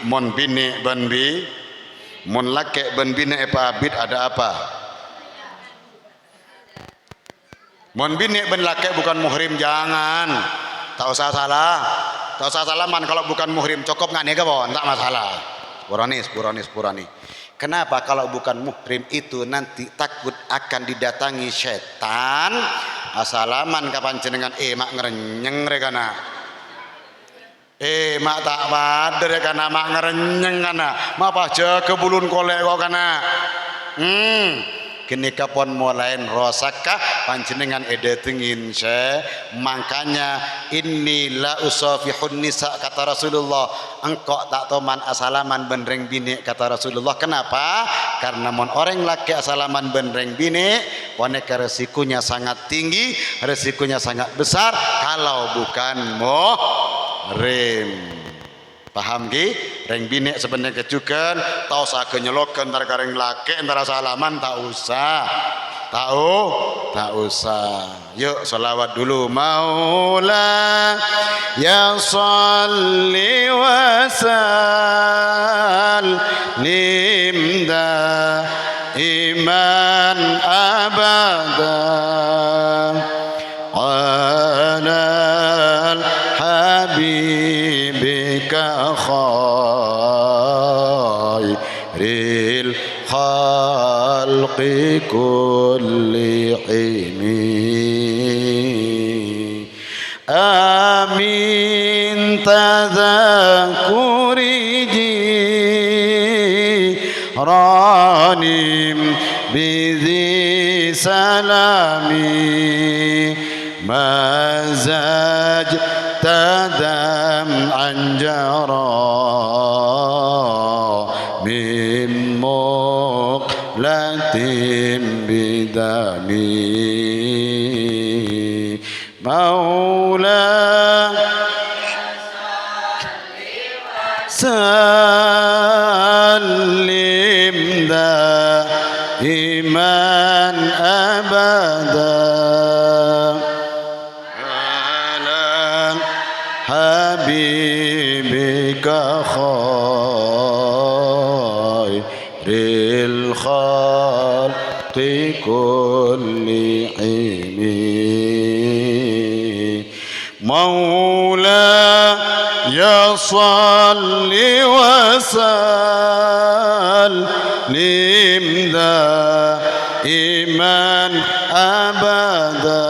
mon bini ban bi mon lake ban bini bid ada apa? Mon bini ban lake bukan muhrim, jangan tak usah salaman kalau bukan muhrim, cukup nggak nih kawan, tak masalah. Purani. Kenapa kalau bukan muhrim itu nanti takut akan didatangi setan? Asalaman kapan jenengan mak ngerenyeng rekana. Mak tak bader rekana mak ngerenyeng kana. Mak paja kebulun kolek kok kana. Kini kapon mulain rosaka panjenengan edetengin se, makanya inilah usafihun nisa kata Rasulullah, engkau tak toman asalaman benreng bini kata Rasulullah. Kenapa? Karena mon orang laki asalaman benreng bini waneka resikonya sangat tinggi, resikonya sangat besar kalau bukan muhrim. Paham ki? Reng bini sebenarnya kejukan tau usah kenyelokan antara kareng laki antara salaman tak usah. Yuk salawat dulu. Maula ya salli wa sallim daiman abada alal habibika khairil khalqi kullihim. Amin tadhakuri jiranim bidhi salami mazaj tadam anjara min muqlatim bidami maula sallim daiman abada habibika khairil khalqi kullihim maula ya salli wa sallim daiman abada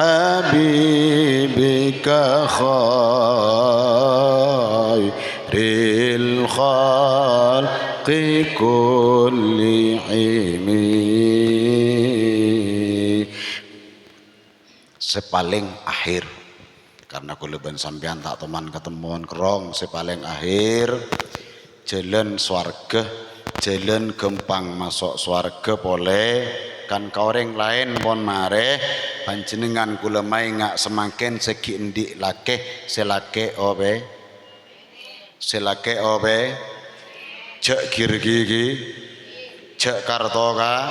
habibika khairil khalqi kullihim. Sepaling akhir karena kuleban sampean tak teman ketemuan kerong sepaling akhir jalan swarga, jalan gempang masuk swarga boleh kan koreng lain pon mare panjenengan kula mai ngak semakin segi endik lake selake obe cek girgigi cek kartoka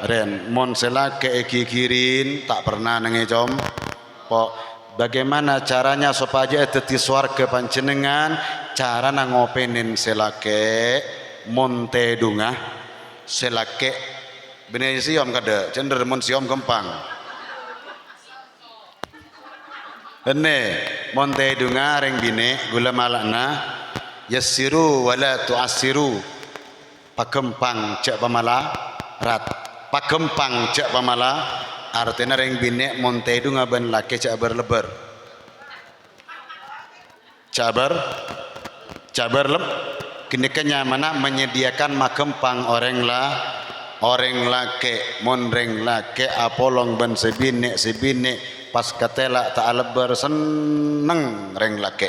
ren mon selake eki kirin tak pernah nengecom pok. Bagaimana caranya supaya dadi swarga panjenengan? Cara ngopenin selake monte dunga selake bener siom kada cender mon siom gempang ene monte dunga reng bine gula malakna yassiru wala tuassiru pagempang cek pamala rat pagempang cek pamala artinya reng bine monte itu ngaban laki cabar lebar cabar lem kini kenyamana menyediakan makempang orang laki monreng laki apolong ban sebine pas katela tak lebar seneng reng laki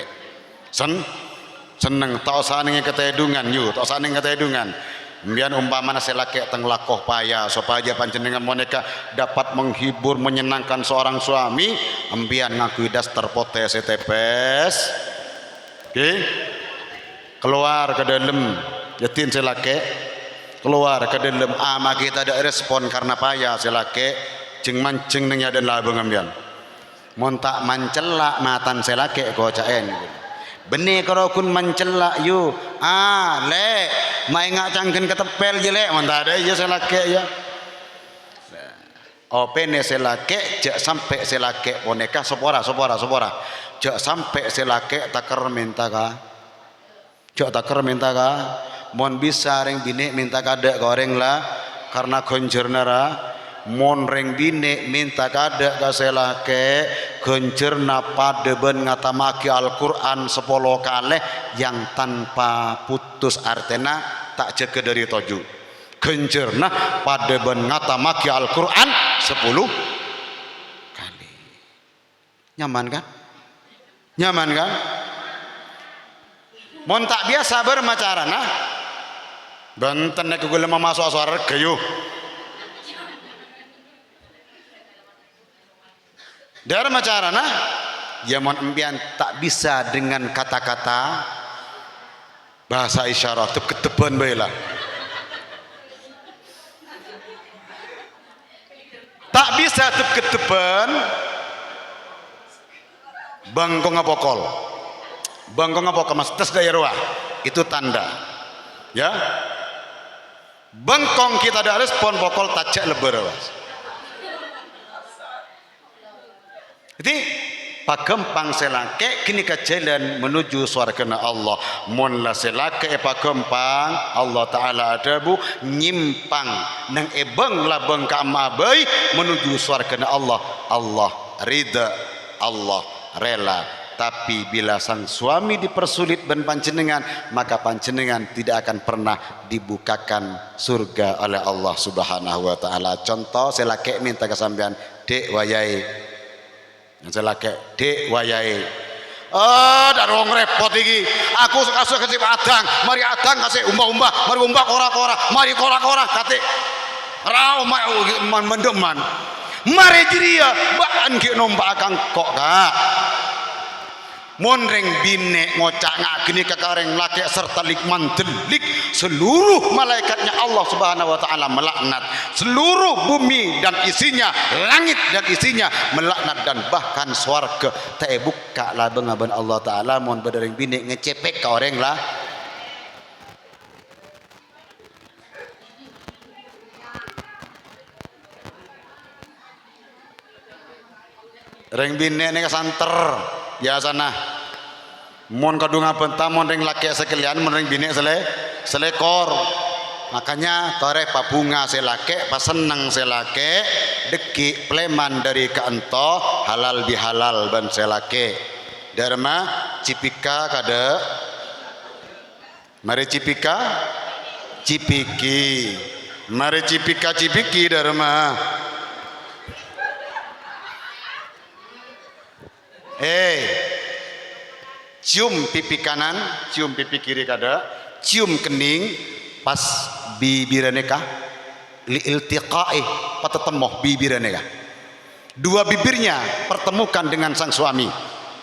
seneng tak usah ning ketedungan tak usah ning ketedungan mbian umpamana selake teng lakoh payah supaya panjenengan moneka dapat menghibur menyenangkan seorang suami mbian ngaku das terpotes tepes keluar ke dalam yatin selake keluar ke dalam ama kita ada respon karena payah selake jeng mancing ning yaden labeng ambian mon tak mancelak matan selake gocaen benih kalau kun mencelak yu le mai ngacangkeun ketepel je le mun ada ieu selake ya opene selake jak sampai selake boneka sopora jak sampai selake taker minta ka mon bisa reng bini minta kada goreng lah karena konjerna ra mon reng bini minta kada ka selake gencerna padeben ngatamaki Al-Quran 10 kali yang tanpa putus artena tak jaga dari toju gencerna padeben ngatamaki Al-Quran 10 kali nyaman kan mon tak biasa bermacarana benten nek gue lemah masuk suara gayuh dalam macarana ya mon empian tak bisa dengan kata-kata bahasa isyarat keteban bae lah tak bisa keteban bangkong ngapokol mas tes daya ruah itu tanda ya bangkong kita ada respon pokol tajak lebar was jadi pagempang selake kini ke jalan menuju surga Allah mon la selake pagempang Allah taala adabu nyimpang nang ebeng labeng ka mabai menuju surga Allah ridha Allah rela tapi bila sang suami dipersulit ben panjenengan maka panjenengan tidak akan pernah dibukakan surga oleh Allah subhanahu wa ta'ala. Contoh selake minta kesampean dek wayai selake dek wayai dak wong repot iki aku kasih adang mari adang kasih umbah-umbah mari umbah kora-kora mari kora-kora kate rau mendeman mari jiria baan ki nombak akang kok kak monreng bine ngocak ngak gini kakareng laki serta likman delik seluruh malaikatnya Allah subhanahu wa ta'ala melaknat seluruh bumi dan isinya langit dan isinya melaknat dan bahkan swarga tak buka lah bengaban Allah ta'ala mon badareng bine ngecepek ka orang lah reng bine ini kesanter biasana mon kadunga benta mon ring laki sekalian mon ring bini selekor makanya tore babunga selake pas seneng selake deki pleman dari keento halal bihalal ban selake dharma cipika kada mari cipika cipiki mari cipika cipiki dharma cium pipi kanan, cium pipi kiri kada, cium kening pas bibirane kah? Li iltiqa'i patetemoh bibirane kah? Dua bibirnya pertemukan dengan sang suami.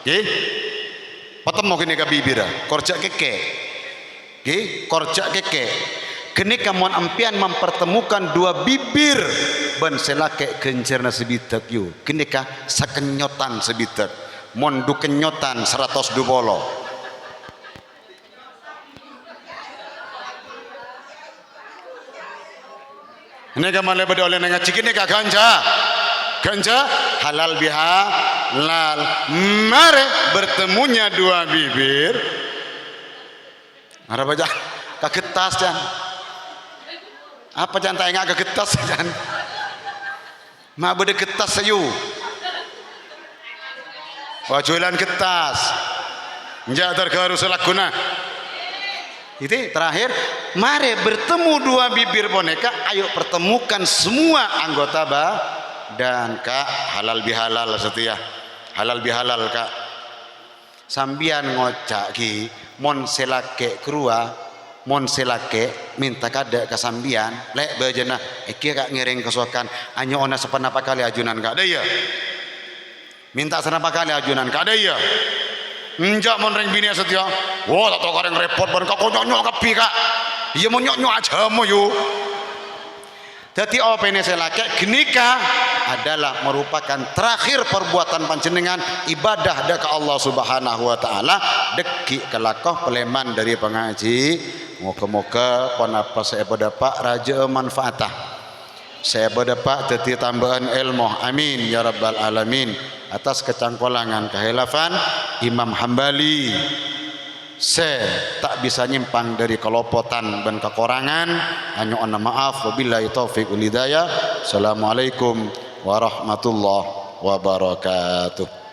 Nggih. Patemoh kene ka bibira, korjak keke. Nggih, korjak keke. Kene kamuan ampian mempertemukan dua bibir ban selake gencerna sebitak yu. Kene ka sakenyotan sebitak. Mondu kenyotan 100 dubolo ini kamale bade oleh nanga cikini ka ganja halal biha lal mare bertemunya dua bibir ada baca kagetas jan apa jantai enggak kagetas jan mak bede ketas sayu wajulan ketas njak tergaru selakuna. Itu terakhir, mari bertemu dua bibir boneka, ayo pertemukan semua anggota dan kak halal bihalal setia, halal bihalal kak. Sambian ngocak ki, mon selake kerua, mon selake minta kada ke sambian, lek bejana, iki kak ngiring kesokan, anyo ona sepenapa kali ajunan kak ada ya, minta senapa kali ajunan kak ada ya. Enjak mon ring bini setia. Wah, tak tahu kareng repot ban kok nyok-nyok kepi kak. Iya mau nyok-nyok aja mo yu. Jadi opene selake genika adalah merupakan terakhir perbuatan panjenengan ibadah ke Allah Subhanahu wa taala deki kelakoh peleman dari pengaji. Moga-moga ponapa saya berdapat raja manfaatah. Saya berdapat teti tambahan ilmu. Amin ya rabbal alamin. Atas kecangkolangan kehilafan Imam Hambali, saya tak bisa nyimpang dari kelopotan dan kekurangan, hanya ona maaf. Wabillahi taufiq wal hidayah. Assalamualaikum warahmatullahi wabarakatuh.